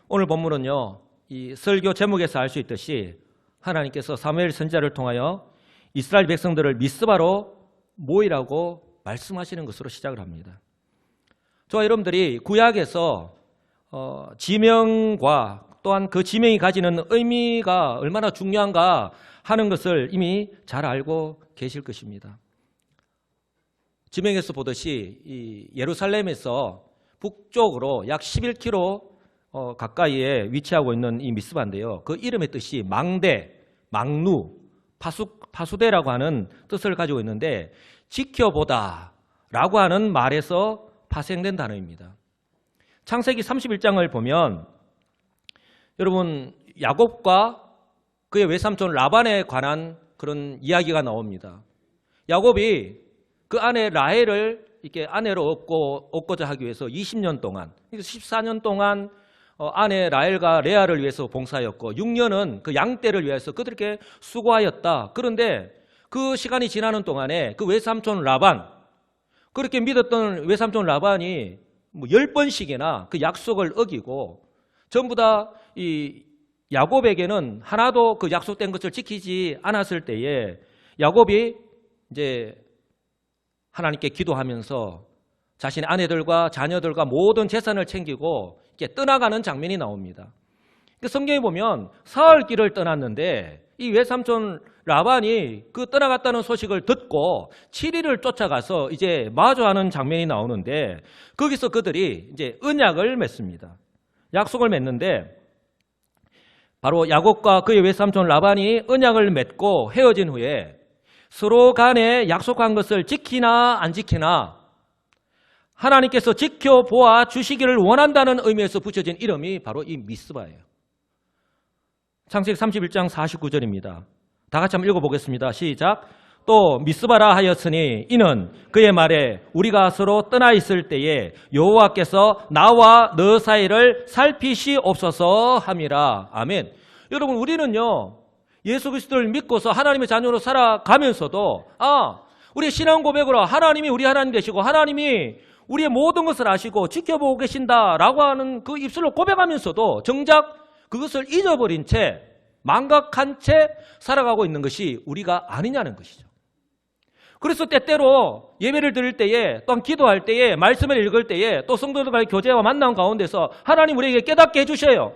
오늘 본문은요, 이 설교 제목에서 알 수 있듯이 하나님께서 사무엘 선지자를 통하여 이스라엘 백성들을 미스바로 모이라고 말씀하시는 것으로 시작을 합니다. 저와 여러분들이 구약에서 지명과 또한 그 지명이 가지는 의미가 얼마나 중요한가 하는 것을 이미 잘 알고 계실 것입니다. 지명에서 보듯이 이 예루살렘에서 북쪽으로 약 11km 가까이에 위치하고 있는 이 미스바인데요. 그 이름의 뜻이 망대, 망루, 파수대라고 하는 뜻을 가지고 있는데 지켜보다 라고 하는 말에서 파생된 단어입니다. 창세기 31장을 보면 여러분 야곱과 그의 외삼촌 라반에 관한 그런 이야기가 나옵니다. 야곱이 그 아내 라헬을 이렇게 아내로 얻고자 하기 위해서 20년 동안, 14년 동안 아내 라헬과 레아를 위해서 봉사하였고 6년은 그 양떼를 위해서 그들에게 수고하였다. 그런데 그 시간이 지나는 동안에 그 외삼촌 라반, 그렇게 믿었던 외삼촌 라반이 10번씩이나 그 약속을 어기고 전부 다 이 야곱에게는 하나도 그 약속된 것을 지키지 않았을 때에 야곱이 이제 하나님께 기도하면서 자신의 아내들과 자녀들과 모든 재산을 챙기고 이렇게 떠나가는 장면이 나옵니다. 성경에 보면 사흘 길을 떠났는데 이 외삼촌 라반이 그 떠나갔다는 소식을 듣고 7일을 쫓아가서 이제 마주하는 장면이 나오는데 거기서 그들이 이제 언약을 맺습니다. 약속을 맺는데 바로 야곱과 그의 외삼촌 라반이 언약을 맺고 헤어진 후에 서로 간에 약속한 것을 지키나 안 지키나 하나님께서 지켜보아 주시기를 원한다는 의미에서 붙여진 이름이 바로 이 미스바예요. 창세기 31장 49절입니다. 다 같이 한번 읽어보겠습니다. 시작. 또 미스바라 하였으니 이는 그의 말에 우리가 서로 떠나 있을 때에 여호와께서 나와 너 사이를 살피시옵소서 함이라. 아멘. 여러분 우리는요 예수 그리스도를 믿고서 하나님의 자녀로 살아가면서도 우리의 신앙 고백으로 하나님이 우리 하나님 되시고 하나님이 우리의 모든 것을 아시고 지켜보고 계신다라고 하는 그 입술로 고백하면서도 정작 그것을 잊어버린 채 망각한 채 살아가고 있는 것이 우리가 아니냐는 것이죠. 그래서 때때로 예배를 드릴 때에 또한 기도할 때에 말씀을 읽을 때에 또 성도들과의 교제와 만남 가운데서 하나님 우리에게 깨닫게 해주셔요.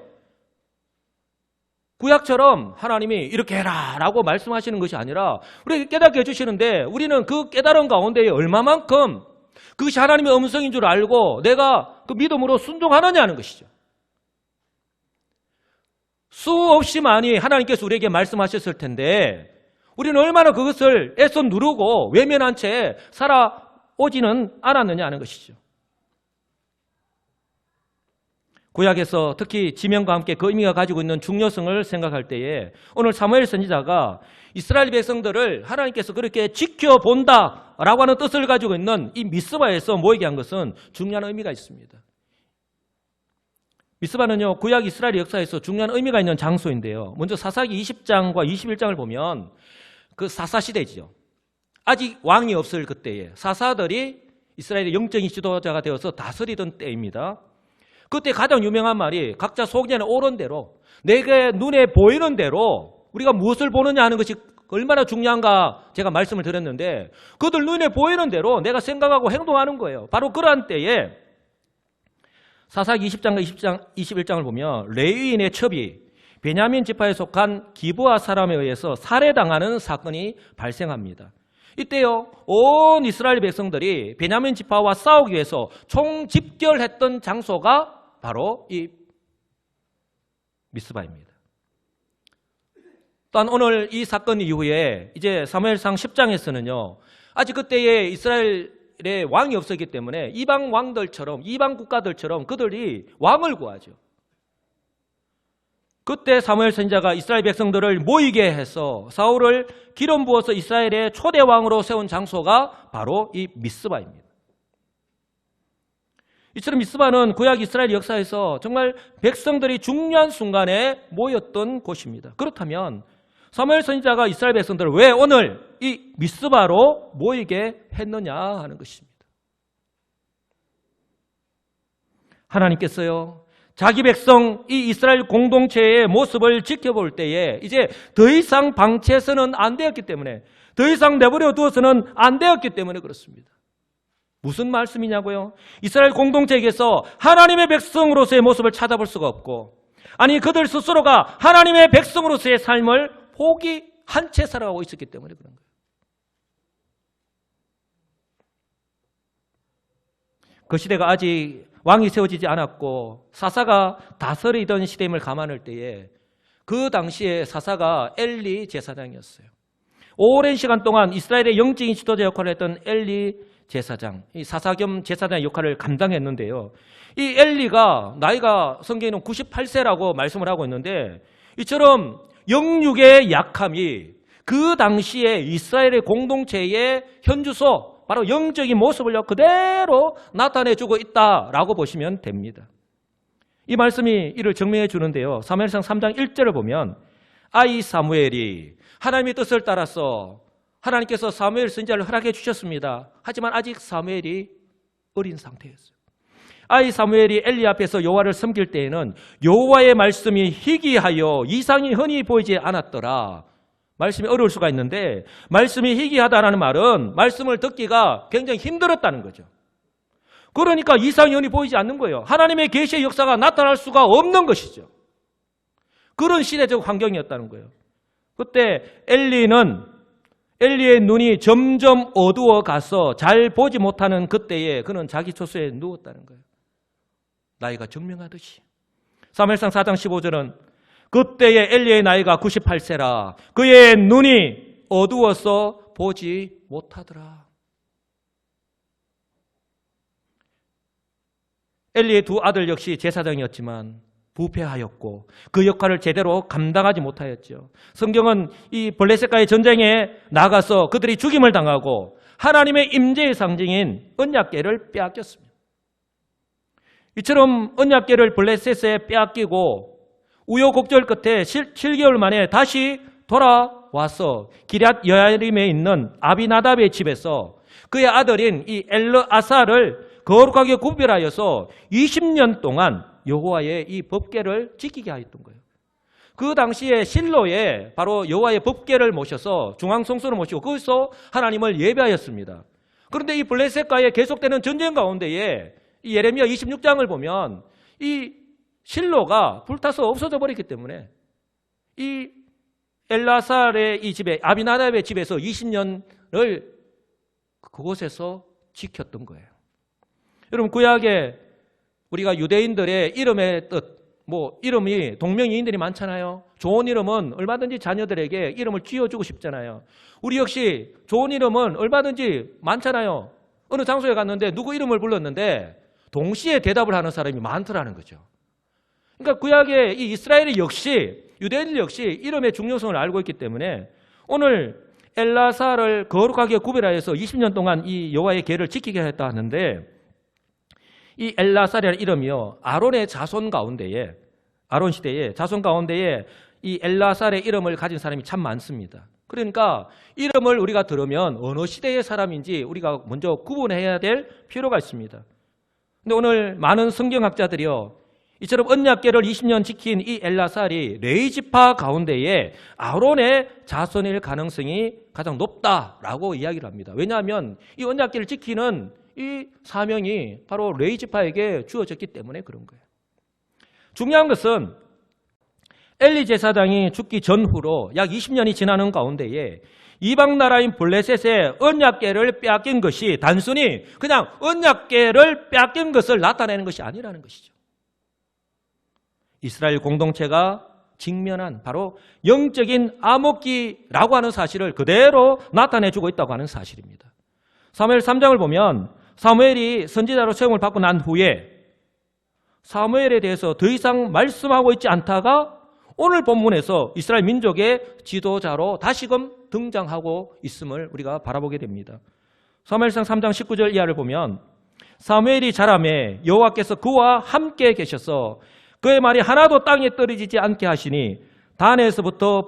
구약처럼 하나님이 이렇게 해라 라고 말씀하시는 것이 아니라 우리에게 깨닫게 해주시는데 우리는 그 깨달은 가운데에 얼마만큼 그것이 하나님의 음성인 줄 알고 내가 그 믿음으로 순종하느냐는 것이죠. 수없이 많이 하나님께서 우리에게 말씀하셨을 텐데 우리는 얼마나 그것을 애써 누르고 외면한 채 살아오지는 않았느냐 하는 것이죠. 구약에서 특히 지명과 함께 그 의미가 가지고 있는 중요성을 생각할 때에 오늘 사무엘 선지자가 이스라엘 백성들을 하나님께서 그렇게 지켜본다라고 하는 뜻을 가지고 있는 이 미스바에서 모이게 한 것은 중요한 의미가 있습니다. 미스바는요 구약 이스라엘 역사에서 중요한 의미가 있는 장소인데요. 먼저 사사기 20장과 21장을 보면 그 사사시대죠. 아직 왕이 없을 그때에 사사들이 이스라엘의 영적인 지도자가 되어서 다스리던 때입니다. 그때 가장 유명한 말이 각자 속에 오른 대로 내게 눈에 보이는 대로 우리가 무엇을 보느냐 하는 것이 얼마나 중요한가 제가 말씀을 드렸는데 그들 눈에 보이는 대로 내가 생각하고 행동하는 거예요. 바로 그러한 때에 사사기 20장과 21장을 보면 레위인의 첩이 베냐민 지파에 속한 기브아 사람에 의해서 살해당하는 사건이 발생합니다. 이때요 온 이스라엘 백성들이 베냐민 지파와 싸우기 위해서 총집결했던 장소가 바로 이 미스바입니다. 또한 오늘 이 사건 이후에 이제 사무엘상 10장에서는요 아직 그때에 이스라엘에 왕이 없었기 때문에 이방 왕들처럼 이방 국가들처럼 그들이 왕을 구하죠. 그때 사무엘 선지자가 이스라엘 백성들을 모이게 해서 사울을 기름 부어서 이스라엘의 초대 왕으로 세운 장소가 바로 이 미스바입니다. 이처럼 미스바는 구약 이스라엘 역사에서 정말 백성들이 중요한 순간에 모였던 곳입니다. 그렇다면 사무엘 선지자가 이스라엘 백성들을 왜 오늘 이 미스바로 모이게 했느냐 하는 것입니다. 하나님께서요 자기 백성 이 이스라엘 공동체의 모습을 지켜볼 때에 이제 더 이상 방치해서는 안 되었기 때문에, 더 이상 내버려 두어서는 안 되었기 때문에 그렇습니다. 무슨 말씀이냐고요? 이스라엘 공동체에게서 하나님의 백성으로서의 모습을 찾아볼 수가 없고, 아니 그들 스스로가 하나님의 백성으로서의 삶을 포기한 채 살아가고 있었기 때문에 그런 거예요. 그 시대가 아직 왕이 세워지지 않았고 사사가 다스리던 시대임을 감안할 때에 그 당시에 사사가 엘리 제사장이었어요. 오랜 시간 동안 이스라엘의 영적인 지도자 역할을 했던 엘리 제사장, 이 사사 겸 제사장의 역할을 감당했는데요. 이 엘리가 나이가 성경에는 98세라고 말씀을 하고 있는데, 이처럼 영육의 약함이 그 당시에 이스라엘의 공동체의 현주소, 바로 영적인 모습을 그대로 나타내주고 있다라고 보시면 됩니다. 이 말씀이 이를 증명해 주는데요. 사무엘상 3장 1절을 보면 아이 사무엘이 하나님의 뜻을 따라서 하나님께서 사무엘 선지자를 허락해 주셨습니다. 하지만 아직 사무엘이 어린 상태였어요. 아이 사무엘이 엘리 앞에서 여호와를 섬길 때에는 여호와의 말씀이 희귀하여 이상이 흔히 보이지 않았더라. 말씀이 어려울 수가 있는데, 말씀이 희귀하다라는 말은 말씀을 듣기가 굉장히 힘들었다는 거죠. 그러니까 이상이 흔히 보이지 않는 거예요. 하나님의 계시의 역사가 나타날 수가 없는 것이죠. 그런 시대적 환경이었다는 거예요. 그때 엘리의 눈이 점점 어두워 가서 잘 보지 못하는 그때에 그는 자기 초소에 누웠다는 거예요. 나이가 증명하듯이. 사무엘상 4장 15절은 그때의 엘리의 나이가 98세라 그의 눈이 어두워서 보지 못하더라. 엘리의 두 아들 역시 제사장이었지만 부패하였고 그 역할을 제대로 감당하지 못하였죠. 성경은 이 블레셋과의 전쟁에 나가서 그들이 죽임을 당하고 하나님의 임재의 상징인 언약궤를 빼앗겼습니다. 이처럼 언약궤를 블레셋에 빼앗기고 우여곡절 끝에 7개월 만에 다시 돌아와서 기럇 여야림에 있는 아비나답의 집에서 그의 아들인 이 엘르아사를 거룩하게 구별하여서 20년 동안 여호와의 이 법궤를 지키게 하였던 거예요. 그 당시에 실로에 바로 여호와의 법궤를 모셔서 중앙성소를 모시고 거기서 하나님을 예배하였습니다. 그런데 이 블레셋과의 계속되는 전쟁 가운데에 이 예레미야 26장을 보면 이 실로가 불타서 없어져 버렸기 때문에 이 엘라살의 이 집에 아비나답의 집에서 20년을 그곳에서 지켰던 거예요. 여러분 구약에 우리가 유대인들의 이름의 뜻, 이름이 동명이인들이 많잖아요. 좋은 이름은 얼마든지 자녀들에게 이름을 지어주고 싶잖아요. 우리 역시 좋은 이름은 얼마든지 많잖아요. 어느 장소에 갔는데 누구 이름을 불렀는데 동시에 대답을 하는 사람이 많더라는 거죠. 그러니까 구약의 이 이스라엘이 역시 유대인들 역시 이름의 중요성을 알고 있기 때문에 오늘 엘라사를 거룩하게 구별하여서 20년 동안 이 여호와의 궤를 지키게 했다 하는데 이 엘라살이라는 이름이요 아론의 자손 가운데에 아론 시대에 자손 가운데에 이 엘라살의 이름을 가진 사람이 참 많습니다. 그러니까 이름을 우리가 들으면 어느 시대의 사람인지 우리가 먼저 구분해야 될 필요가 있습니다. 근데 오늘 많은 성경학자들이요 이처럼 언약궤를 20년 지킨 이 엘라살이 레위지파 가운데에 아론의 자손일 가능성이 가장 높다라고 이야기를 합니다. 왜냐하면 이 언약궤를 지키는 이 사명이 바로 레위지파에게 주어졌기 때문에 그런 거예요. 중요한 것은 엘리 제사장이 죽기 전후로 약 20년이 지나는 가운데에 이방 나라인 블레셋의 언약궤를 빼앗긴 것이 단순히 그냥 언약궤를 빼앗긴 것을 나타내는 것이 아니라는 것이죠. 이스라엘 공동체가 직면한 바로 영적인 암흑기라고 하는 사실을 그대로 나타내주고 있다고 하는 사실입니다. 사무엘 3장을 보면 사무엘이 선지자로 세움을 받고 난 후에 사무엘에 대해서 더 이상 말씀하고 있지 않다가 오늘 본문에서 이스라엘 민족의 지도자로 다시금 등장하고 있음을 우리가 바라보게 됩니다. 사무엘상 3장 19절 이하를 보면 사무엘이 자라매 여호와께서 그와 함께 계셔서 그의 말이 하나도 땅에 떨어지지 않게 하시니 단에서부터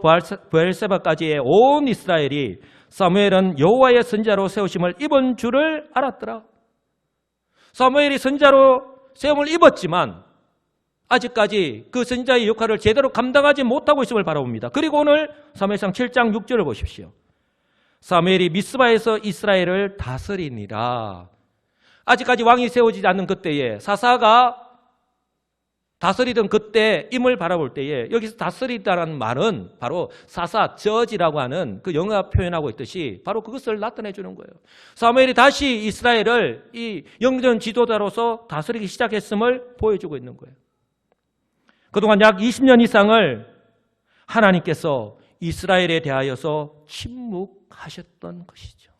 브엘세바까지의 온 이스라엘이 사무엘은 여호와의 선지자로 세우심을 입은 줄을 알았더라. 사무엘이 선지자로 세움을 입었지만 아직까지 그 선지자의 역할을 제대로 감당하지 못하고 있음을 바라봅니다. 그리고 오늘 사무엘상 7장 6절을 보십시오. 사무엘이 미스바에서 이스라엘을 다스리니라. 아직까지 왕이 세워지지 않는 그때에, 사사가 다스리던 그때임을 바라볼 때에, 여기서 다스리다라는 말은 바로 사사, 저지라고 하는 그 영어가 표현하고 있듯이 바로 그것을 나타내 주는 거예요. 사무엘이 다시 이스라엘을 이 영전 지도자로서 다스리기 시작했음을 보여주고 있는 거예요. 그동안 약 20년 이상을 하나님께서 이스라엘에 대하여서 침묵하셨던 것이죠.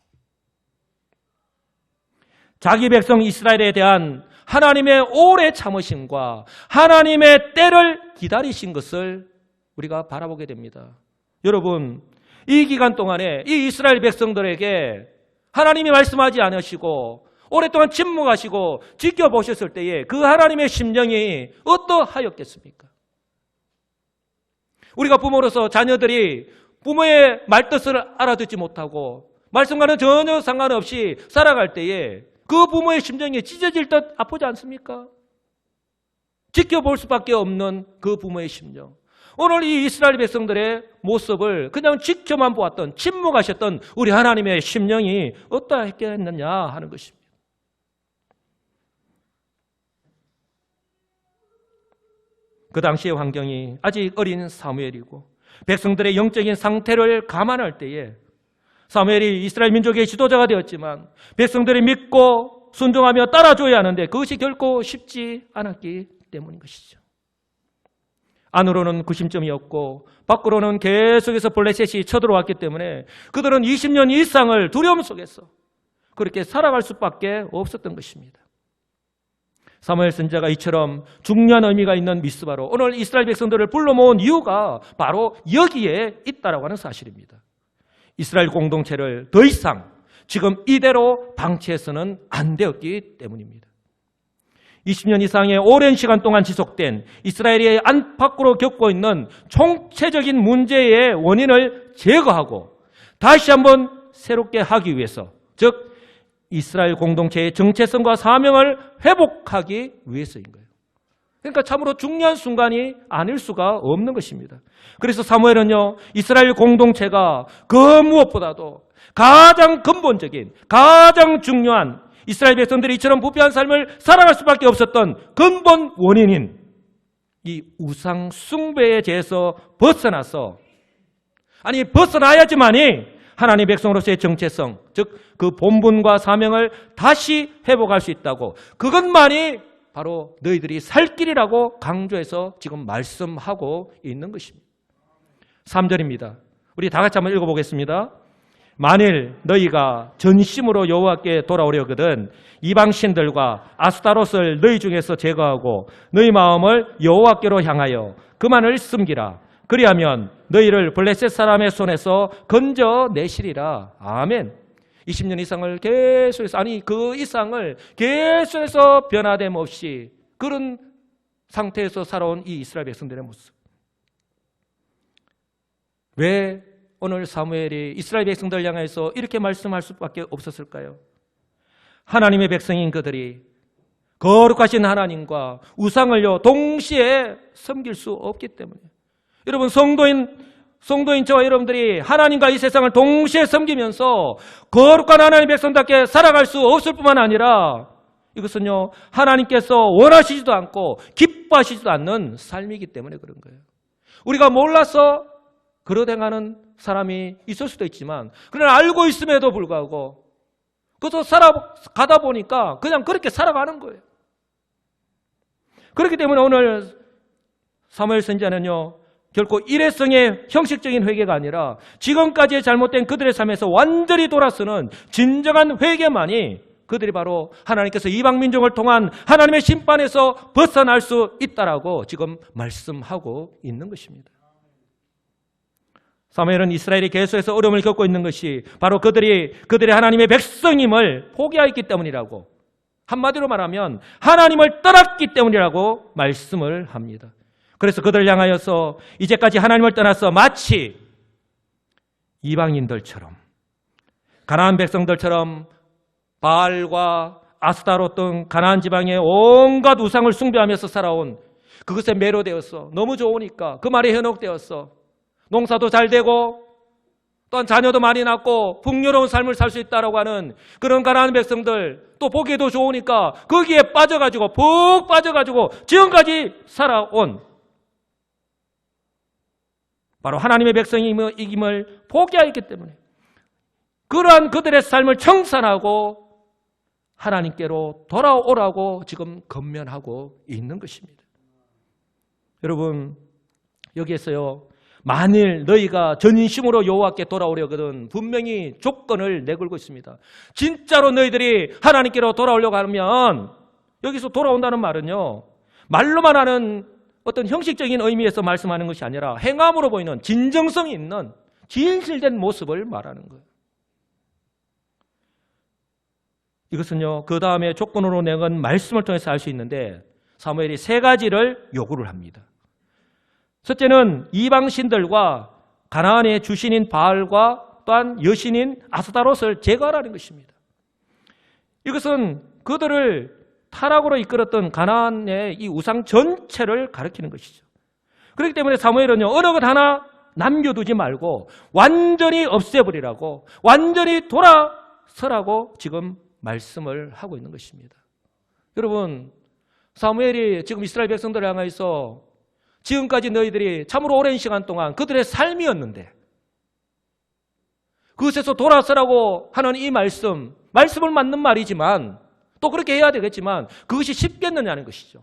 자기 백성 이스라엘에 대한 하나님의 오래 참으심과 하나님의 때를 기다리신 것을 우리가 바라보게 됩니다. 여러분, 이 기간 동안에 이 이스라엘 백성들에게 하나님이 말씀하지 않으시고 오랫동안 침묵하시고 지켜보셨을 때에 그 하나님의 심정이 어떠하였겠습니까? 우리가 부모로서 자녀들이 부모의 말뜻을 알아듣지 못하고 말씀과는 전혀 상관없이 살아갈 때에 그 부모의 심정이 찢어질 듯 아프지 않습니까? 지켜볼 수밖에 없는 그 부모의 심정. 오늘 이 이스라엘 백성들의 모습을 그냥 지켜만 보았던, 침묵하셨던 우리 하나님의 심령이 어떠했겠느냐 하는 것입니다. 그 당시의 환경이 아직 어린 사무엘이고 백성들의 영적인 상태를 감안할 때에 사무엘이 이스라엘 민족의 지도자가 되었지만 백성들이 믿고 순종하며 따라줘야 하는데 그것이 결코 쉽지 않았기 때문인 것이죠. 안으로는 구심점이었고 밖으로는 계속해서 블레셋이 쳐들어왔기 때문에 그들은 20년 이상을 두려움 속에서 그렇게 살아갈 수밖에 없었던 것입니다. 사무엘 선지자가 이처럼 중요한 의미가 있는 미스바로 오늘 이스라엘 백성들을 불러 모은 이유가 바로 여기에 있다라고 하는 사실입니다. 이스라엘 공동체를 더 이상 지금 이대로 방치해서는 안 되었기 때문입니다. 20년 이상의 오랜 시간 동안 지속된 이스라엘이 안팎으로 겪고 있는 총체적인 문제의 원인을 제거하고 다시 한번 새롭게 하기 위해서, 즉 이스라엘 공동체의 정체성과 사명을 회복하기 위해서인 거예요. 그러니까 참으로 중요한 순간이 아닐 수가 없는 것입니다. 그래서 사무엘은요, 이스라엘 공동체가 그 무엇보다도 가장 근본적인, 가장 중요한 이스라엘 백성들이 이처럼 부패한 삶을 살아갈 수밖에 없었던 근본 원인인 이 우상 숭배에 대해서 벗어나서, 아니 벗어나야지만이 하나님 백성으로서의 정체성, 즉 그 본분과 사명을 다시 회복할 수 있다고, 그것만이 바로 너희들이 살 길이라고 강조해서 지금 말씀하고 있는 것입니다. 3절입니다. 우리 다 같이 한번 읽어보겠습니다. 만일 너희가 전심으로 여호와께 돌아오려거든 이방 신들과 아스타롯을 너희 중에서 제거하고 너희 마음을 여호와께로 향하여 그만을 섬기라. 그리하면 너희를 블레셋 사람의 손에서 건져내시리라. 아멘. 20년 이상을 계속해서, 아니 그 이상을 계속해서 변화됨 없이 그런 상태에서 살아온 이 이스라엘 백성들의 모습. 왜 오늘 사무엘이 이스라엘 백성들 향해서 이렇게 말씀할 수밖에 없었을까요? 하나님의 백성인 그들이 거룩하신 하나님과 우상을요 동시에 섬길 수 없기 때문에. 여러분, 성도인 저와 여러분들이 하나님과 이 세상을 동시에 섬기면서 거룩한 하나님의 백성답게 살아갈 수 없을 뿐만 아니라 이것은요 하나님께서 원하시지도 않고 기뻐하시지도 않는 삶이기 때문에 그런 거예요. 우리가 몰라서 그러고 행하는 사람이 있을 수도 있지만, 그러나 알고 있음에도 불구하고 그것도 살아가다 보니까 그냥 그렇게 살아가는 거예요. 그렇기 때문에 오늘 사무엘 선지자는요 결코 일회성의 형식적인 회개가 아니라 지금까지의 잘못된 그들의 삶에서 완전히 돌아서는 진정한 회개만이 그들이 바로 하나님께서 이방 민족을 통한 하나님의 심판에서 벗어날 수 있다라고 지금 말씀하고 있는 것입니다. 사무엘은 이스라엘이 계속해서 어려움을 겪고 있는 것이 바로 그들의 하나님의 백성임을 포기하였기 때문이라고, 한마디로 말하면 하나님을 떠났기 때문이라고 말씀을 합니다. 그래서 그들을 향하여서 이제까지 하나님을 떠나서 마치 이방인들처럼, 가나안 백성들처럼 바알과 아스타롯 등 가나안 지방의 온갖 우상을 숭배하면서 살아온 그것에 매료되었어. 너무 좋으니까 그 말에 현혹되었어. 농사도 잘 되고 또한 자녀도 많이 낳고 풍요로운 삶을 살 수 있다라고 하는 그런 가난한 백성들, 또 보기에도 좋으니까 거기에 빠져가지고 푹 빠져가지고 지금까지 살아온 바로 하나님의 백성임을 포기하였기 때문에 그러한 그들의 삶을 청산하고 하나님께로 돌아오라고 지금 권면하고 있는 것입니다. 여러분, 여기에서요, 만일 너희가 전심으로 여호와께 돌아오려거든 분명히 조건을 내걸고 있습니다. 진짜로 너희들이 하나님께로 돌아오려고 하면, 여기서 돌아온다는 말은요, 말로만 하는 어떤 형식적인 의미에서 말씀하는 것이 아니라 행함으로 보이는 진정성이 있는 진실된 모습을 말하는 거예요. 이것은요, 그 다음에 조건으로 내건 말씀을 통해서 알 수 있는데 사무엘이 세 가지를 요구를 합니다. 첫째는 이방신들과 가나안의 주신인 바알과 또한 여신인 아스타롯을 제거하라는 것입니다. 이것은 그들을 타락으로 이끌었던 가나안의 이 우상 전체를 가리키는 것이죠. 그렇기 때문에 사무엘은요, 어느 것 하나 남겨두지 말고 완전히 없애버리라고, 완전히 돌아서라고 지금 말씀을 하고 있는 것입니다. 여러분, 사무엘이 지금 이스라엘 백성들을 향해서 지금까지 너희들이 참으로 오랜 시간 동안 그들의 삶이었는데 그것에서 돌아서라고 하는 이 말씀을 맞는 말이지만 또 그렇게 해야 되겠지만 그것이 쉽겠느냐는 것이죠.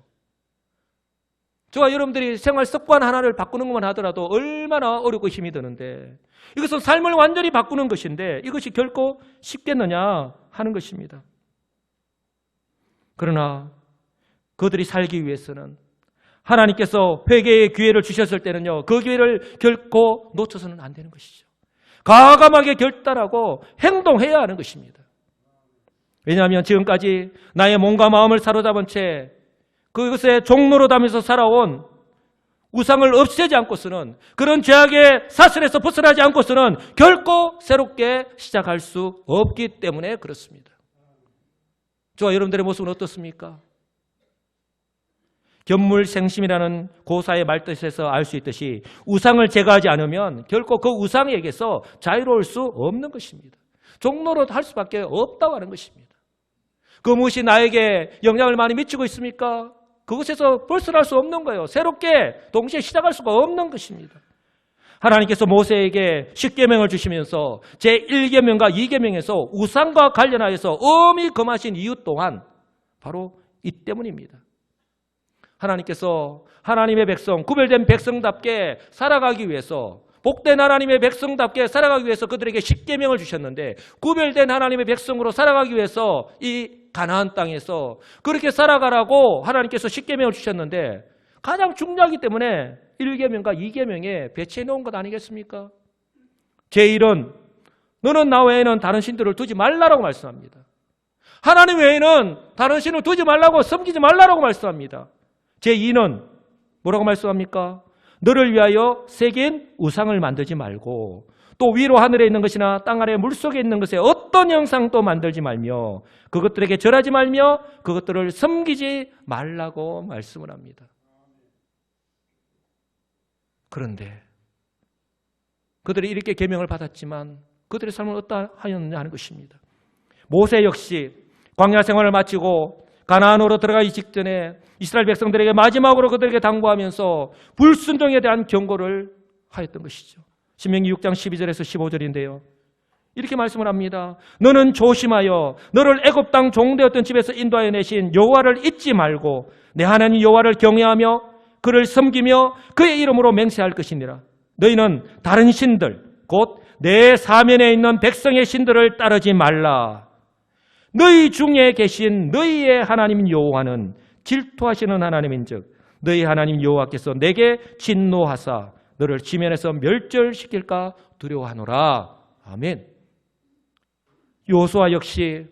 저와 여러분들이 생활 습관 하나를 바꾸는 것만 하더라도 얼마나 어렵고 힘이 드는데 이것은 삶을 완전히 바꾸는 것인데 이것이 결코 쉽겠느냐 하는 것입니다. 그러나 그들이 살기 위해서는 하나님께서 회개의 기회를 주셨을 때는요, 그 기회를 결코 놓쳐서는 안 되는 것이죠. 과감하게 결단하고 행동해야 하는 것입니다. 왜냐하면 지금까지 나의 몸과 마음을 사로잡은 채 그것의 종로로 다면서 살아온 우상을 없애지 않고서는, 그런 죄악의 사슬에서 벗어나지 않고서는 결코 새롭게 시작할 수 없기 때문에 그렇습니다. 저와 여러분들의 모습은 어떻습니까? 견물생심이라는 고사의 말뜻에서 알 수 있듯이 우상을 제거하지 않으면 결코 그 우상에게서 자유로울 수 없는 것입니다. 종로로 할 수밖에 없다고 하는 것입니다. 그 무엇이 나에게 영향을 많이 미치고 있습니까? 그것에서 벗어날 수 없는 거예요. 새롭게 동시에 시작할 수가 없는 것입니다. 하나님께서 모세에게 10계명을 주시면서 제1계명과 2계명에서 우상과 관련하여서 엄히 금하신 이유 또한 바로 이 때문입니다. 하나님께서 하나님의 백성, 구별된 백성답게 살아가기 위해서, 복된 하나님의 백성답게 살아가기 위해서 그들에게 10계명을 주셨는데, 구별된 하나님의 백성으로 살아가기 위해서 이 가나안 땅에서 그렇게 살아가라고 하나님께서 10계명을 주셨는데 가장 중요하기 때문에 1계명과 2계명에 배치해 놓은 것 아니겠습니까? 제1은 너는 나 외에는 다른 신들을 두지 말라라고 말씀합니다. 하나님 외에는 다른 신을 두지 말라고, 섬기지 말라라고 말씀합니다. 제2는 뭐라고 말씀합니까? 너를 위하여 새긴 우상을 만들지 말고, 또 위로 하늘에 있는 것이나 땅 아래 물속에 있는 것에 어떤 형상도 만들지 말며 그것들에게 절하지 말며 그것들을 섬기지 말라고 말씀을 합니다. 그런데 그들이 이렇게 계명을 받았지만 그들의 삶은 어떠하였느냐 하는 것입니다. 모세 역시 광야 생활을 마치고 가나안으로 들어가기 직전에 이스라엘 백성들에게 마지막으로 그들에게 당부하면서 불순종에 대한 경고를 하였던 것이죠. 신명기 6장 12절에서 15절인데요. 이렇게 말씀을 합니다. 너는 조심하여 너를 애굽 땅 종되었던 집에서 인도하여 내신 여호와를 잊지 말고 내 하나님 여호와를 경외하며 그를 섬기며 그의 이름으로 맹세할 것이니라. 너희는 다른 신들 곧 내 사면에 있는 백성의 신들을 따르지 말라. 너희 중에 계신 너희의 하나님 여호와는 질투하시는 하나님인즉 너희 하나님 여호와께서 내게 진노하사 너를 지면에서 멸절시킬까 두려워하노라. 아멘. 여호수아 역시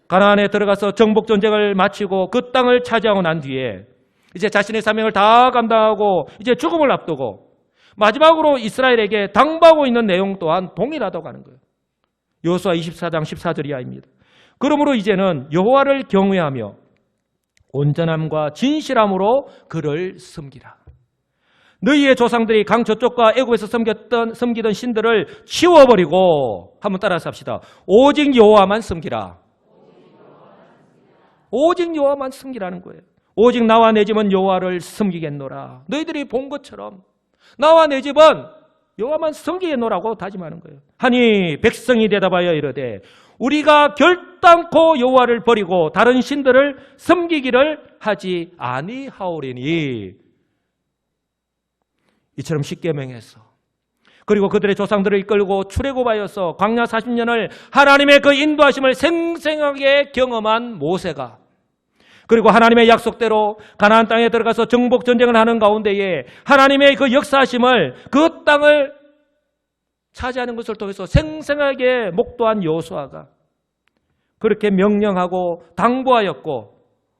가나안에 들어가서 정복 전쟁을 마치고 그 땅을 차지하고 난 뒤에 이제 자신의 사명을 다 감당하고 이제 죽음을 앞두고 마지막으로 이스라엘에게 당부하고 있는 내용 또한 동일하다고 하는 거예요. 여호수아 24장 14절 이하입니다. 그러므로 이제는 여호와를 경외하며 온전함과 진실함으로 그를 섬기라. 너희의 조상들이 강 저쪽과 애굽에서 섬기던 신들을 치워버리고, 한번 따라서 합시다. 오직 여호와만 섬기라. 오직 여호와만 섬기라는 거예요. 오직 나와 내 집은 여호와를 섬기겠노라. 너희들이 본 것처럼 나와 내 집은 여호와만 섬기겠노라고 다짐하는 거예요. 하니 백성이 대답하여 이르되 우리가 결단코 여호와를 버리고 다른 신들을 섬기기를 하지 아니하오리니. 이처럼 십계명에서, 그리고 그들의 조상들을 이끌고 출애굽하여서 광야 40년을 하나님의 그 인도하심을 생생하게 경험한 모세가, 그리고 하나님의 약속대로 가나안 땅에 들어가서 정복 전쟁을 하는 가운데에 하나님의 그 역사하심을, 그 땅을 차지하는 것을 통해서 생생하게 목도한 여호수아가 그렇게 명령하고 당부하였고,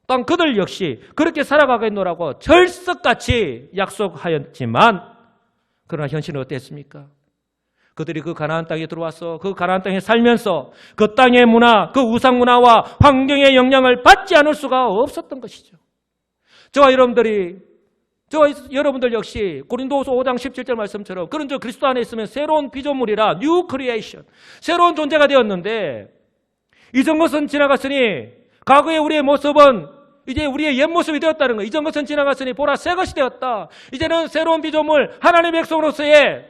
또한 그들 역시 그렇게 살아가겠노라고 철석같이 약속하였지만, 그러나 현실은 어땠습니까? 그들이 그 가나안 땅에 들어와서 그 가나안 땅에 살면서 그 땅의 문화, 그 우상 문화와 환경의 영향을 받지 않을 수가 없었던 것이죠. 저와 여러분들 역시 고린도후서 5장 17절 말씀처럼 그런 저 그리스도 안에 있으면 새로운 피조물이라, 뉴 크리에이션, 새로운 존재가 되었는데, 이전 것은 지나갔으니 과거의 우리의 모습은 이제 우리의 옛 모습이 되었다는 거예요. 이전 것은 지나갔으니 보라 새 것이 되었다. 이제는 새로운 피조물, 하나님의 백성으로서의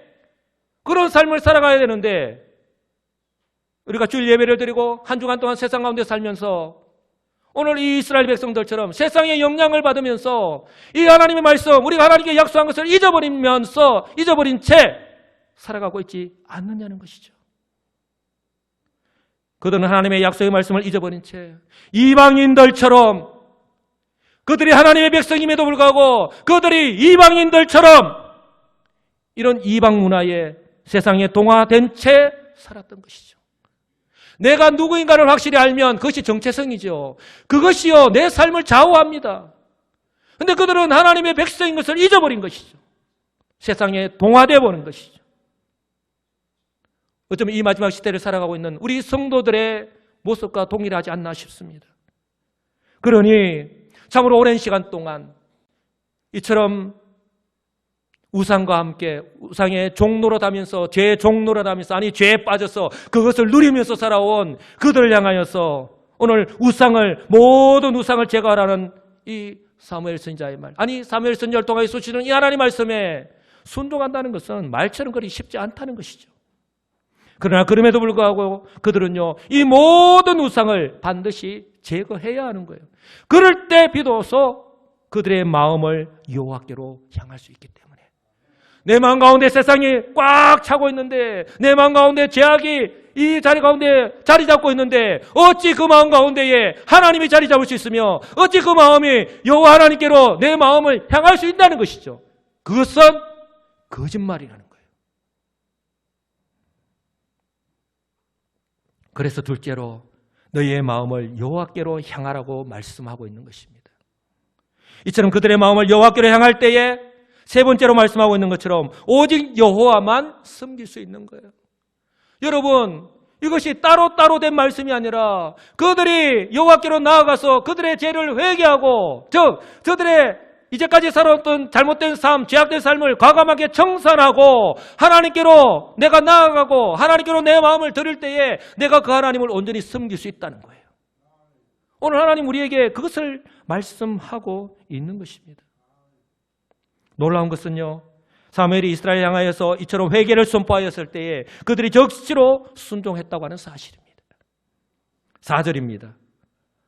그런 삶을 살아가야 되는데, 우리가 주일 예배를 드리고 한 주간 동안 세상 가운데 살면서 오늘 이 이스라엘 백성들처럼 세상의 영향을 받으면서 이 하나님의 말씀, 우리가 하나님께 약속한 것을 잊어버린 채 살아가고 있지 않느냐는 것이죠. 그들은 하나님의 약속의 말씀을 잊어버린 채 이방인들처럼, 그들이 하나님의 백성임에도 불구하고 그들이 이방인들처럼 이런 이방 문화에 세상에 동화된 채 살았던 것이죠. 내가 누구인가를 확실히 알면 그것이 정체성이죠. 그것이요 내 삶을 좌우합니다. 그런데 그들은 하나님의 백성인 것을 잊어버린 것이죠. 세상에 동화되어 버린 것이죠. 어쩌면 이 마지막 시대를 살아가고 있는 우리 성도들의 모습과 동일하지 않나 싶습니다. 그러니 참으로 오랜 시간 동안 이처럼 우상과 함께 우상의 종노릇하면서, 죄의 종노릇하면서, 아니 죄에 빠져서 그것을 누리면서 살아온 그들을 향하여서 오늘 모든 우상을 제거하라는 이 사무엘 선지자의 말, 아니 사무엘 선지자를 통하여 쏟으시는 이 하나님 말씀에 순종한다는 것은 말처럼 그리 쉽지 않다는 것이죠. 그러나 그럼에도 불구하고 그들은요 이 모든 우상을 반드시 제거해야 하는 거예요. 그럴 때 비로소 그들의 마음을 여호와께로 향할 수 있기 때문에, 내 마음 가운데 세상이 꽉 차고 있는데, 내 마음 가운데 죄악이 이 자리 가운데 자리 잡고 있는데, 어찌 그 마음 가운데에 하나님이 자리 잡을 수 있으며, 어찌 그 마음이 여호와 하나님께로 내 마음을 향할 수 있다는 것이죠. 그것은 거짓말이라는 거예요. 그래서 둘째로 너희의 마음을 여호와께로 향하라고 말씀하고 있는 것입니다. 이처럼 그들의 마음을 여호와께로 향할 때에 세 번째로 말씀하고 있는 것처럼 오직 여호와만 섬길 수 있는 거예요. 여러분, 이것이 따로따로 된 말씀이 아니라 그들이 여호와께로 나아가서 그들의 죄를 회개하고, 즉 저들의 이제까지 살아왔던 잘못된 삶, 죄악된 삶을 과감하게 청산하고 하나님께로 내가 나아가고 하나님께로 내 마음을 드릴 때에 내가 그 하나님을 온전히 섬길 수 있다는 거예요. 오늘 하나님 우리에게 그것을 말씀하고 있는 것입니다. 놀라운 것은요, 사무엘이 이스라엘 향하여서 이처럼 회개를 선포하였을 때에 그들이 적시로 순종했다고 하는 사실입니다. 4절입니다.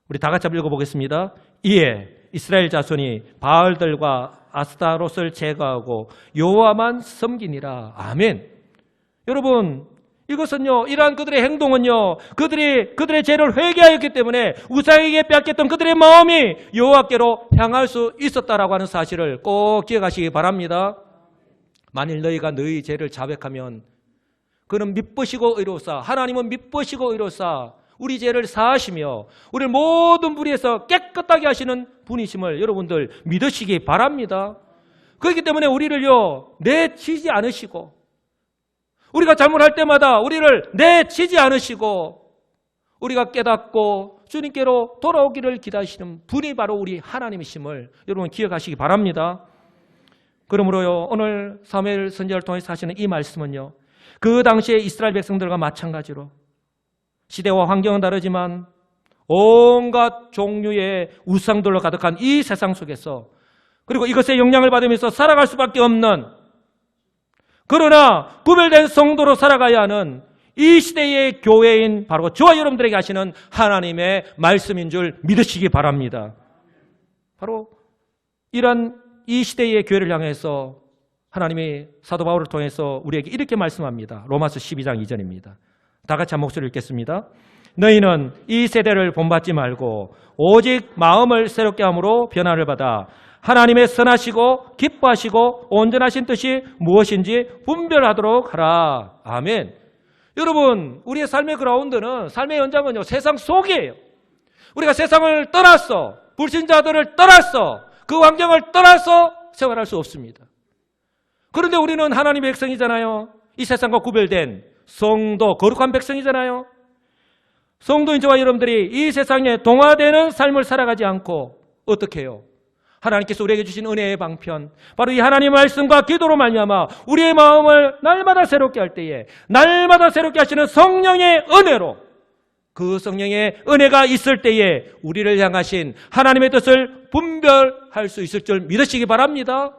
우리 다 같이 한번 읽어보겠습니다. 이에 이스라엘 자손이 바알들과 아스타롯을 제거하고 여호와만 섬기니라. 아멘. 여러분, 이것은요, 이러한 그들의 행동은요, 그들의 죄를 회개하였기 때문에 우상에게 빼앗겼던 그들의 마음이 여호와께로 향할 수 있었다라고 하는 사실을 꼭 기억하시기 바랍니다. 만일 너희가 너희 죄를 자백하면 그는 미쁘시고 의로우사, 하나님은 미쁘시고 의로우사 우리 죄를 사하시며 우리를 모든 불의에서 깨끗하게 하시는 분이심을 여러분들 믿으시기 바랍니다. 그렇기 때문에 우리를요 내치지 않으시고, 우리가 잘못할 때마다 우리를 내치지 않으시고, 우리가 깨닫고 주님께로 돌아오기를 기다리시는 분이 바로 우리 하나님이심을 여러분 기억하시기 바랍니다. 그러므로요, 오늘 사무엘 선지자를 통해서 하시는 이 말씀은요, 그 당시에 이스라엘 백성들과 마찬가지로 시대와 환경은 다르지만 온갖 종류의 우상들로 가득한 이 세상 속에서, 그리고 이것의 영향을 받으면서 살아갈 수밖에 없는, 그러나 구별된 성도로 살아가야 하는 이 시대의 교회인 바로 저와 여러분들에게 하시는 하나님의 말씀인 줄 믿으시기 바랍니다. 바로 이런 이 시대의 교회를 향해서 하나님이 사도 바울을 통해서 우리에게 이렇게 말씀합니다. 로마서 12장 2절입니다. 다 같이 한 목소리를 읽겠습니다. 너희는 이 세대를 본받지 말고 오직 마음을 새롭게 함으로 변화를 받아 하나님의 선하시고 기뻐하시고 온전하신 뜻이 무엇인지 분별하도록 하라. 아멘. 여러분, 우리의 삶의 그라운드는, 삶의 연장은요, 세상 속이에요. 우리가 세상을 떠났어, 불신자들을 떠났어, 그 환경을 떠나서 생활할 수 없습니다. 그런데 우리는 하나님의 백성이잖아요. 이 세상과 구별된 성도, 거룩한 백성이잖아요. 성도인 저와 여러분들이 이 세상에 동화되는 삶을 살아가지 않고 어떻게 해요? 하나님께서 우리에게 주신 은혜의 방편, 바로 이 하나님의 말씀과 기도로 말미암아 우리의 마음을 날마다 새롭게 할 때에, 날마다 새롭게 하시는 성령의 은혜로, 그 성령의 은혜가 있을 때에 우리를 향하신 하나님의 뜻을 분별할 수 있을 줄 믿으시기 바랍니다.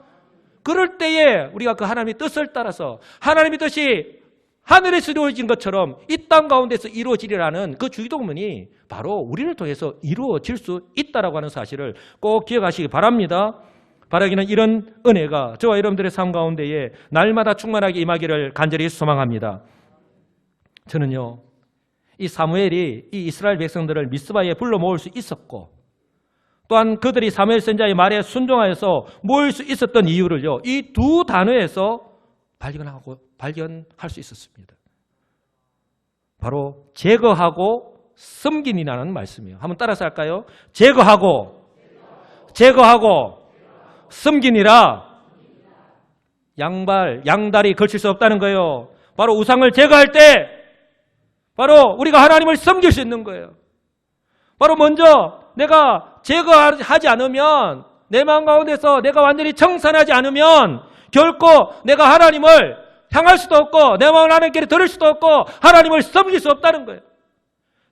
그럴 때에 우리가 그 하나님의 뜻을 따라서 하나님의 뜻이 하늘에서 이루어진 것처럼 이 땅 가운데서 이루어지리라는 그 주기도문이 바로 우리를 통해서 이루어질 수 있다라고 하는 사실을 꼭 기억하시기 바랍니다. 바라기는 이런 은혜가 저와 여러분들의 삶 가운데에 날마다 충만하게 임하기를 간절히 소망합니다. 저는요, 이 사무엘이 이 이스라엘 백성들을 미스바에 불러 모을 수 있었고, 또한 그들이 사무엘 선지자의 말에 순종하여서 모일 수 있었던 이유를요, 이 두 단어에서 발견할 수 있었습니다. 바로 제거하고 섬긴이라는 말씀이에요. 한번 따라서 할까요? 제거하고 섬긴이라. 양다리 걸칠 수 없다는 거예요. 바로 우상을 제거할 때 바로 우리가 하나님을 섬길 수 있는 거예요. 바로 먼저 내가 제거하지 않으면, 내 마음 가운데서 내가 완전히 청산하지 않으면 결코 내가 하나님을 향할 수도 없고 내 마음을 하나님께 드릴 수도 없고 하나님을 섬길 수 없다는 거예요.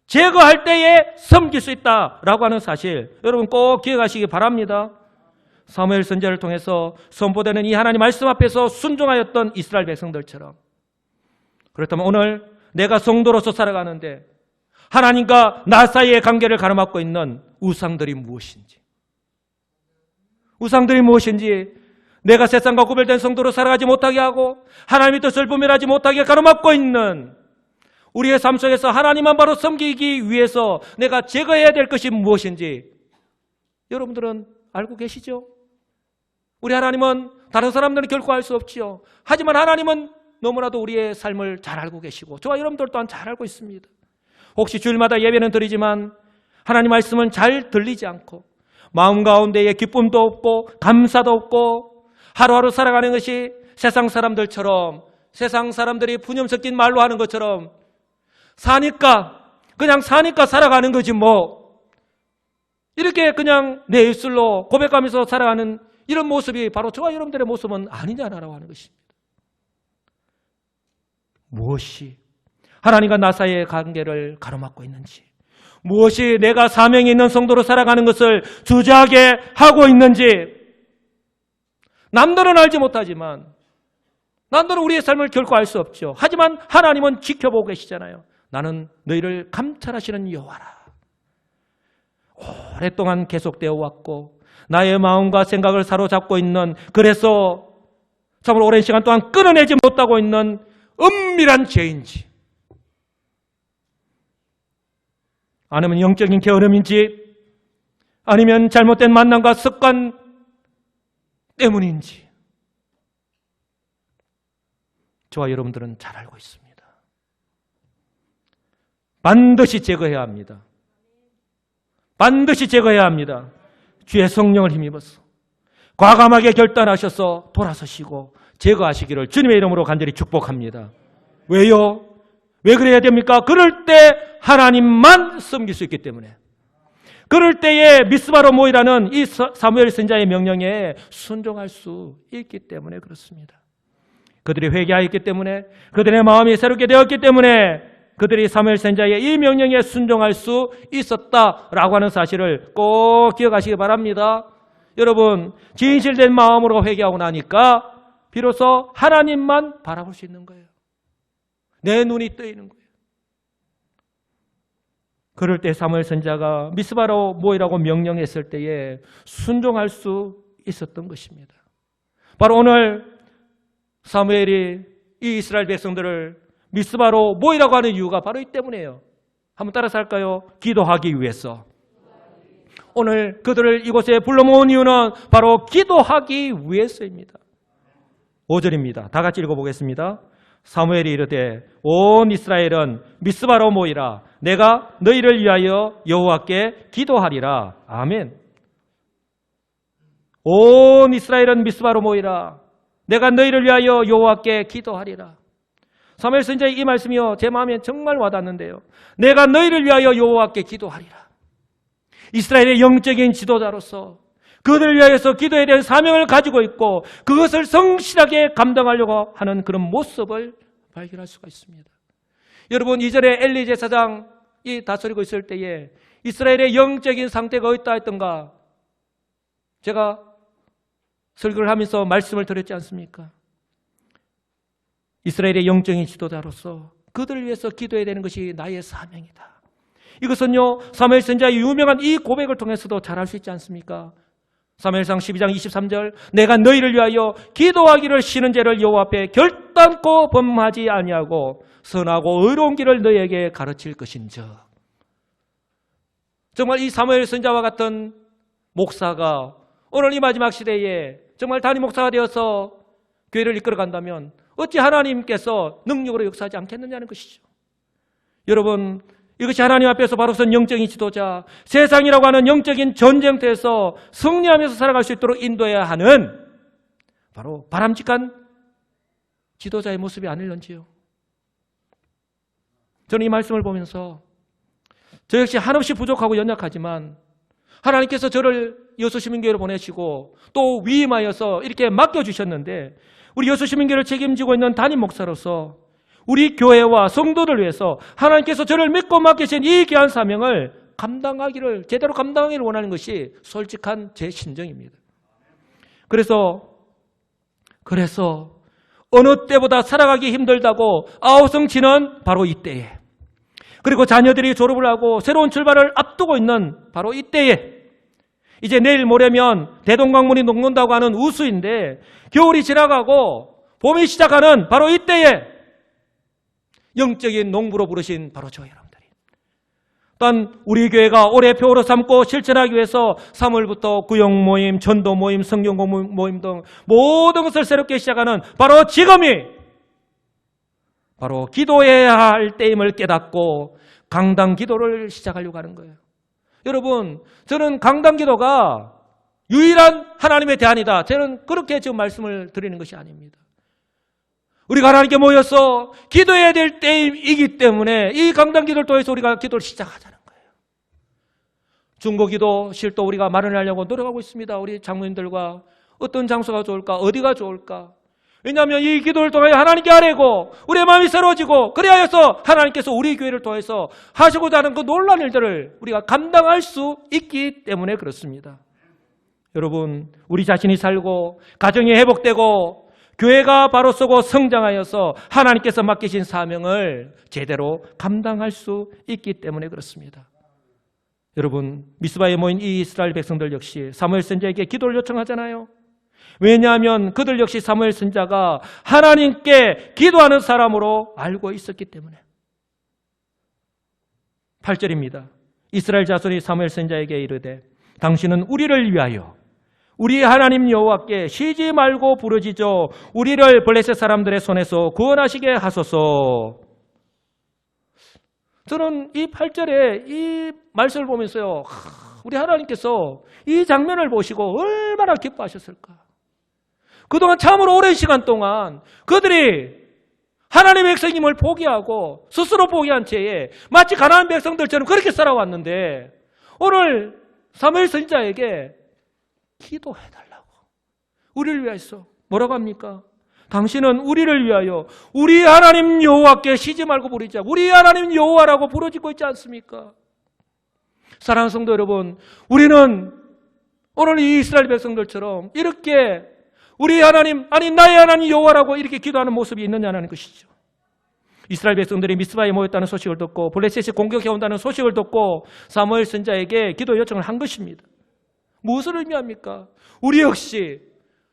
제거할 때에 섬길 수 있다라고 하는 사실, 여러분 꼭 기억하시기 바랍니다. 사무엘 선지자를 통해서 선포되는 이 하나님 말씀 앞에서 순종하였던 이스라엘 백성들처럼, 그렇다면 오늘 내가 성도로서 살아가는데 하나님과 나 사이의 관계를 가로막고 있는 우상들이 무엇인지, 내가 세상과 구별된 성도로 살아가지 못하게 하고 하나님의 뜻을 분별하지 못하게 가로막고 있는 우리의 삶 속에서 하나님만 바로 섬기기 위해서 내가 제거해야 될 것이 무엇인지 여러분들은 알고 계시죠? 우리 하나님은 다른 사람들은 결코 알 수 없지요. 하지만 하나님은 너무나도 우리의 삶을 잘 알고 계시고 저와 여러분들 또한 잘 알고 있습니다. 혹시 주일마다 예배는 드리지만 하나님 말씀은 잘 들리지 않고 마음 가운데에 기쁨도 없고 감사도 없고 하루하루 살아가는 것이 세상 사람들처럼, 세상 사람들이 푸념 섞인 말로 하는 것처럼 그냥 사니까 살아가는 거지 뭐, 이렇게 그냥 내 입술로 고백하면서 살아가는 이런 모습이 바로 저와 여러분들의 모습은 아니냐라고 하는 것입니다. 무엇이 하나님과 나 사이의 관계를 가로막고 있는지, 무엇이 내가 사명이 있는 성도로 살아가는 것을 주저하게 하고 있는지, 남들은 알지 못하지만, 남들은 우리의 삶을 결코 알 수 없죠. 하지만 하나님은 지켜보고 계시잖아요. 나는 너희를 감찰하시는 여호와라. 오랫동안 계속되어 왔고 나의 마음과 생각을 사로잡고 있는, 그래서 참으로 오랜 시간 동안 끊어내지 못하고 있는 은밀한 죄인지, 아니면 영적인 게으름인지, 아니면 잘못된 만남과 습관 때문인지 저와 여러분들은 잘 알고 있습니다. 반드시 제거해야 합니다. 반드시 제거해야 합니다. 주의 성령을 힘입어서 과감하게 결단하셔서 돌아서시고 제거하시기를 주님의 이름으로 간절히 축복합니다. 왜요? 왜 그래야 됩니까? 그럴 때 하나님만 섬길 수 있기 때문에. 그럴 때에 미스바로 모이라는 이 사무엘 선지자의 명령에 순종할 수 있기 때문에 그렇습니다. 그들이 회개하였기 때문에, 그들의 마음이 새롭게 되었기 때문에 그들이 사무엘 선지자의 이 명령에 순종할 수 있었다라고 하는 사실을 꼭 기억하시기 바랍니다. 여러분, 진실된 마음으로 회개하고 나니까 비로소 하나님만 바라볼 수 있는 거예요. 내 눈이 뜨이는 거예요. 그럴 때 사무엘 선지자가 미스바로 모이라고 명령했을 때에 순종할 수 있었던 것입니다. 바로 오늘 사무엘이 이 이스라엘 백성들을 미스바로 모이라고 하는 이유가 바로 이 때문이에요. 한번 따라서 할까요? 기도하기 위해서. 오늘 그들을 이곳에 불러 모은 이유는 바로 기도하기 위해서입니다. 5절입니다. 다 같이 읽어보겠습니다. 사무엘이 이르되 온 이스라엘은 미스바로 모이라. 내가 너희를 위하여 여호와께 기도하리라. 아멘. 온 이스라엘은 미스바로 모이라. 내가 너희를 위하여 여호와께 기도하리라. 사무엘 선지자의 이 말씀이요, 제 마음에 정말 와닿는데요. 내가 너희를 위하여 여호와께 기도하리라. 이스라엘의 영적인 지도자로서 그들을 위하여서 기도에 대한 사명을 가지고 있고 그것을 성실하게 감당하려고 하는 그런 모습을 발견할 수가 있습니다. 여러분, 이전에 엘리 제사장이 다스리고 있을 때에 이스라엘의 영적인 상태가 어디다 했던가 제가 설교를 하면서 말씀을 드렸지 않습니까? 이스라엘의 영적인 지도자로서 그들을 위해서 기도해야 되는 것이 나의 사명이다. 이것은요, 사무엘 선지자의 유명한 이 고백을 통해서도 잘 알 수 있지 않습니까? 사무엘상 12장 23절 내가 너희를 위하여 기도하기를 쉬는 죄를 여호와 앞에 결단코 범하지 아니하고 선하고 의로운 길을 너희에게 가르칠 것인즉. 정말 이 사무엘 선지자와 같은 목사가 오늘 이 마지막 시대에 정말 단임 목사가 되어서 교회를 이끌어 간다면 어찌 하나님께서 능력으로 역사하지 않겠느냐는 것이죠. 여러분, 이것이 하나님 앞에서 바로 선 영적인 지도자, 세상이라고 하는 영적인 전쟁터에서 승리하면서 살아갈 수 있도록 인도해야 하는 바로 바람직한 지도자의 모습이 아닐런지요. 저는 이 말씀을 보면서 저 역시 한없이 부족하고 연약하지만 하나님께서 저를 여수시민교회로 보내시고 또 위임하여서 이렇게 맡겨주셨는데 우리 여수시민교회를 책임지고 있는 담임 목사로서 우리 교회와 성도를 위해서 하나님께서 저를 믿고 맡기신 이 귀한 사명을 제대로 감당하기를 원하는 것이 솔직한 제 심정입니다. 그래서 어느 때보다 살아가기 힘들다고 아우성치는 바로 이때에, 그리고 자녀들이 졸업을 하고 새로운 출발을 앞두고 있는 바로 이때에, 이제 내일 모레면 대동강물이 녹는다고 하는 우수인데 겨울이 지나가고 봄이 시작하는 바로 이때에 영적인 농부로 부르신 바로 저 여러분들이, 또한 우리 교회가 올해 표어로 삼고 실천하기 위해서 3월부터 구역 모임, 전도 모임, 성경 공부 모임 등 모든 것을 새롭게 시작하는 바로 지금이 바로 기도해야 할 때임을 깨닫고 강단 기도를 시작하려고 하는 거예요. 여러분, 저는 강단 기도가 유일한 하나님의 대안이다, 저는 그렇게 지금 말씀을 드리는 것이 아닙니다. 우리가 하나님께 모여서 기도해야 될 때이기 때문에 이 강단 기도를 통해서 우리가 기도를 시작하자는 거예요. 중보기도 실도 우리가 마련하려고 노력하고 있습니다. 우리 장로님들과 어떤 장소가 좋을까, 어디가 좋을까. 왜냐하면 이 기도를 통해 하나님께 아뢰고 우리의 마음이 새로워지고 그리하여서 하나님께서 우리 교회를 통해서 하시고자 하는 그 놀라운 일들을 우리가 감당할 수 있기 때문에 그렇습니다. 여러분, 우리 자신이 살고 가정이 회복되고 교회가 바로 서고 성장하여서 하나님께서 맡기신 사명을 제대로 감당할 수 있기 때문에 그렇습니다. 여러분, 미스바에 모인 이 이스라엘 백성들 역시 사무엘 선지자에게 기도를 요청하잖아요. 왜냐하면 그들 역시 사무엘 선지자가 하나님께 기도하는 사람으로 알고 있었기 때문에. 8절입니다. 이스라엘 자손이 사무엘 선지자에게 이르되 당신은 우리를 위하여 우리 하나님 여호와께 쉬지 말고 부르짖어 우리를 블레셋 사람들의 손에서 구원하시게 하소서. 저는 이 8절에 이 말씀을 보면서요, 우리 하나님께서 이 장면을 보시고 얼마나 기뻐하셨을까. 그동안 참으로 오랜 시간 동안 그들이 하나님의 백성임을 포기하고 스스로 포기한 채에 마치 가나안 백성들처럼 그렇게 살아왔는데 오늘 사무엘 선지자에게 기도해달라고. 우리를 위해서 뭐라고 합니까? 당신은 우리를 위하여 우리 하나님 여호와께 쉬지 말고 부르자. 우리 하나님 여호와라고 부르짖고 있지 않습니까? 사랑하는 성도 여러분, 우리는 오늘 이 이스라엘 백성들처럼 이렇게 우리 하나님, 아니 나의 하나님 여호와라고 이렇게 기도하는 모습이 있느냐는 것이죠. 이스라엘 백성들이 미스바에 모였다는 소식을 듣고 블레셋이 공격해온다는 소식을 듣고 사무엘 선지자에게 기도 요청을 한 것입니다. 무엇을 의미합니까? 우리 역시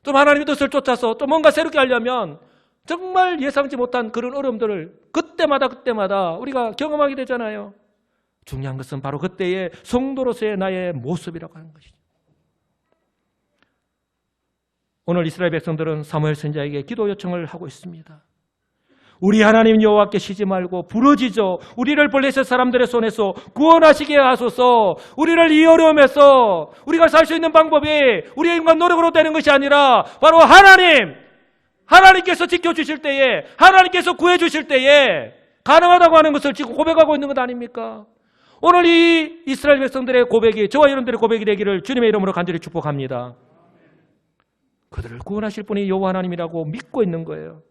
좀 하나님의 뜻을 쫓아서 또 뭔가 새롭게 하려면 정말 예상치 못한 그런 어려움들을 그때마다 우리가 경험하게 되잖아요. 중요한 것은 바로 그때의 성도로서의 나의 모습이라고 하는 것이죠. 오늘 이스라엘 백성들은 사무엘 선지자에게 기도 요청을 하고 있습니다. 우리 하나님 여호와께 쉬지 말고 부르짖어 우리를 블레셋 사람들의 손에서 구원하시게 하소서. 우리를 이 어려움에서 우리가 살 수 있는 방법이 우리의 인간 노력으로 되는 것이 아니라 바로 하나님께서 지켜주실 때에, 하나님께서 구해주실 때에 가능하다고 하는 것을 지금 고백하고 있는 것 아닙니까? 오늘 이 이스라엘 백성들의 고백이 저와 여러분들의 고백이 되기를 주님의 이름으로 간절히 축복합니다. 그들을 구원하실 분이 여호와 하나님이라고 믿고 있는 거예요.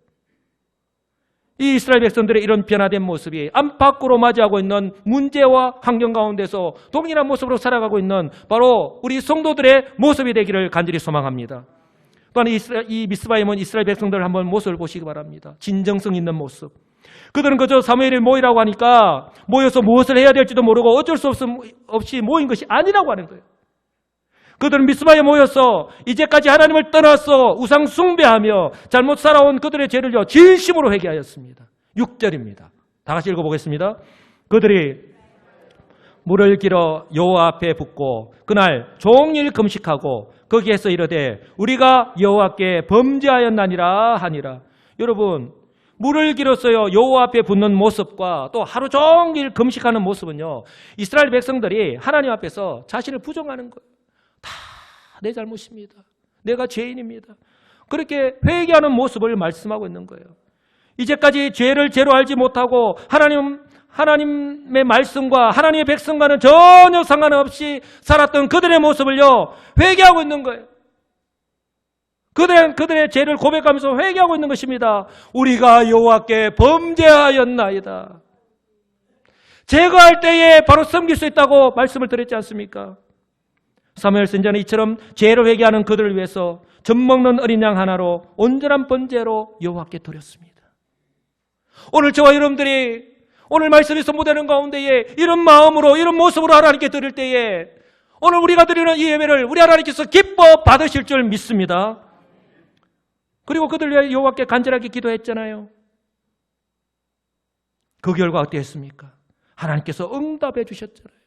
이 이스라엘 백성들의 이런 변화된 모습이 안팎으로 맞이하고 있는 문제와 환경 가운데서 동일한 모습으로 살아가고 있는 바로 우리 성도들의 모습이 되기를 간절히 소망합니다. 또한 이 미스바에 모인 이스라엘 백성들 한번 모습을 보시기 바랍니다. 진정성 있는 모습. 그들은 그저 사무엘이 모이라고 하니까 모여서 무엇을 해야 될지도 모르고 어쩔 수 없이 모인 것이 아니라고 하는 거예요. 그들은 미스바에 모여서 이제까지 하나님을 떠나서 우상 숭배하며 잘못 살아온 그들의 죄를요 진심으로 회개하였습니다. 6절입니다. 다 같이 읽어보겠습니다. 그들이 물을 길어 여호와 앞에 붓고 그날 종일 금식하고 거기에서 이르되 우리가 여호와께 범죄하였나니라 하니라. 여러분, 물을 길었어요 여호와 앞에 붓는 모습과 또 하루 종일 금식하는 모습은요 이스라엘 백성들이 하나님 앞에서 자신을 부정하는 거예요. 다 내 잘못입니다. 내가 죄인입니다. 그렇게 회개하는 모습을 말씀하고 있는 거예요. 이제까지 죄를 죄로 알지 못하고 하나님의 말씀과 하나님의 백성과는 전혀 상관없이 살았던 그들의 모습을요 회개하고 있는 거예요. 그들의 죄를 고백하면서 회개하고 있는 것입니다. 우리가 여호와께 범죄하였나이다. 제거할 때에 바로 섬길 수 있다고 말씀을 드렸지 않습니까? 사무엘 선지자는 이처럼 죄를 회개하는 그들을 위해서 젖먹는 어린 양 하나로 온전한 번제로 여호와께 드렸습니다. 오늘 저와 여러분들이 오늘 말씀이 선포되는 가운데에 이런 마음으로 이런 모습으로 하나님께 드릴 때에 오늘 우리가 드리는 이 예배를 우리 하나님께서 기뻐 받으실 줄 믿습니다. 그리고 그들 위해 여호와께 간절하게 기도했잖아요. 그 결과 어땠습니까? 하나님께서 응답해 주셨잖아요.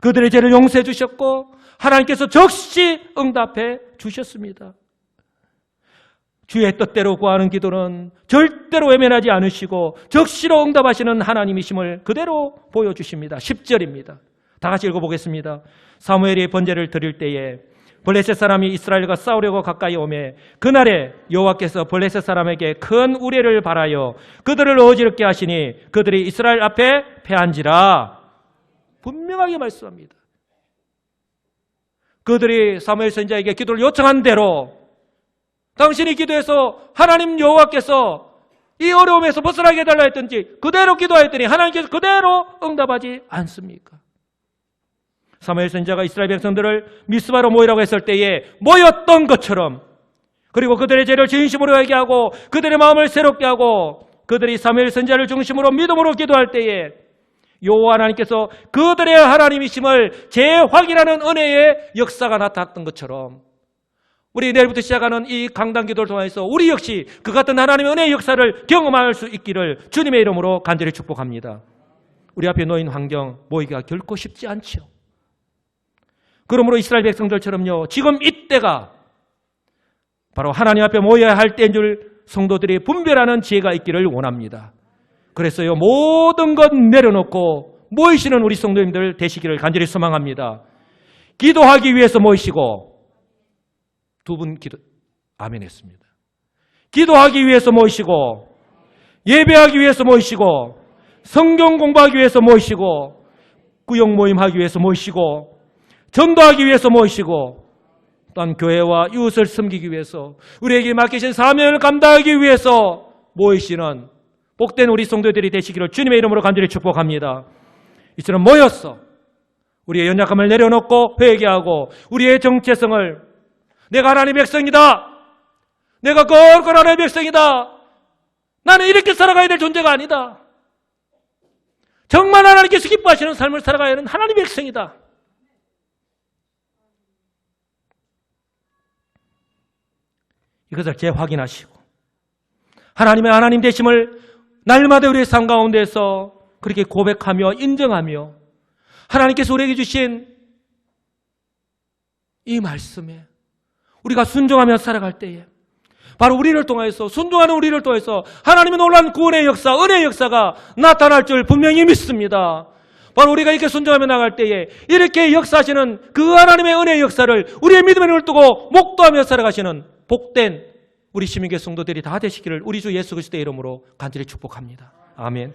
그들의 죄를 용서해 주셨고 하나님께서 즉시 응답해 주셨습니다. 주의 뜻대로 구하는 기도는 절대로 외면하지 않으시고 즉시로 응답하시는 하나님이심을 그대로 보여주십니다. 10절입니다. 다 같이 읽어보겠습니다. 사무엘이 번제를 드릴 때에 블레셋 사람이 이스라엘과 싸우려고 가까이 오매 그날에 여호와께서 블레셋 사람에게 큰 우레를 발하여 그들을 어지럽게 하시니 그들이 이스라엘 앞에 패한지라. 분명하게 말씀합니다. 그들이 사무엘 선지자에게 기도를 요청한 대로 당신이 기도해서 하나님 여호와께서 이 어려움에서 벗어나게 해달라 했든지 그대로 기도하였더니 하나님께서 그대로 응답하지 않습니까? 사무엘 선지자가 이스라엘 백성들을 미스바로 모이라고 했을 때에 모였던 것처럼 그리고 그들의 죄를 진심으로 회개하고 그들의 마음을 새롭게 하고 그들이 사무엘 선지자를 중심으로 믿음으로 기도할 때에 여호와 하나님께서 그들의 하나님이심을 재확인하는 은혜의 역사가 나타났던 것처럼 우리 내일부터 시작하는 이 강단 기도를 통해서 우리 역시 그 같은 하나님의 은혜의 역사를 경험할 수 있기를 주님의 이름으로 간절히 축복합니다. 우리 앞에 놓인 환경 모이기가 결코 쉽지 않죠. 그러므로 이스라엘 백성들처럼요 지금 이때가 바로 하나님 앞에 모여야 할 때인 줄 성도들이 분별하는 지혜가 있기를 원합니다. 그래서요 모든 것 내려놓고 모이시는 우리 성도님들 되시기를 간절히 소망합니다. 기도하기 위해서 모이시고 두 분 아멘 했습니다. 기도하기 위해서 모이시고 예배하기 위해서 모이시고 성경 공부하기 위해서 모이시고 구역 모임하기 위해서 모이시고 전도하기 위해서 모이시고 또한 교회와 이웃을 섬기기 위해서 우리에게 맡기신 사명을 감당하기 위해서 모이시는 복된 우리 성도들이 되시기를 주님의 이름으로 간절히 축복합니다. 이처럼 모여서 우리의 연약함을 내려놓고 회개하고 우리의 정체성을 내가 하나님의 백성이다. 내가 거룩한 하나님의 백성이다. 나는 이렇게 살아가야 될 존재가 아니다. 정말 하나님께서 기뻐하시는 삶을 살아가야 하는 하나님의 백성이다. 이것을 재확인하시고 하나님의 하나님 되심을 날마다 우리의 삶 가운데서 그렇게 고백하며 인정하며 하나님께서 우리에게 주신 이 말씀에 우리가 순종하며 살아갈 때에 바로 우리를 통해서 순종하는 우리를 통해서 하나님의 놀라운 구원의 역사, 은혜의 역사가 나타날 줄 분명히 믿습니다. 바로 우리가 이렇게 순종하며 나갈 때에 이렇게 역사하시는 그 하나님의 은혜의 역사를 우리의 믿음에 눈을 뜨고 목도하며 살아가시는 복된 우리 시민교회 성도들이 다 되시기를 우리 주 예수 그리스도의 이름으로 간절히 축복합니다. 아멘.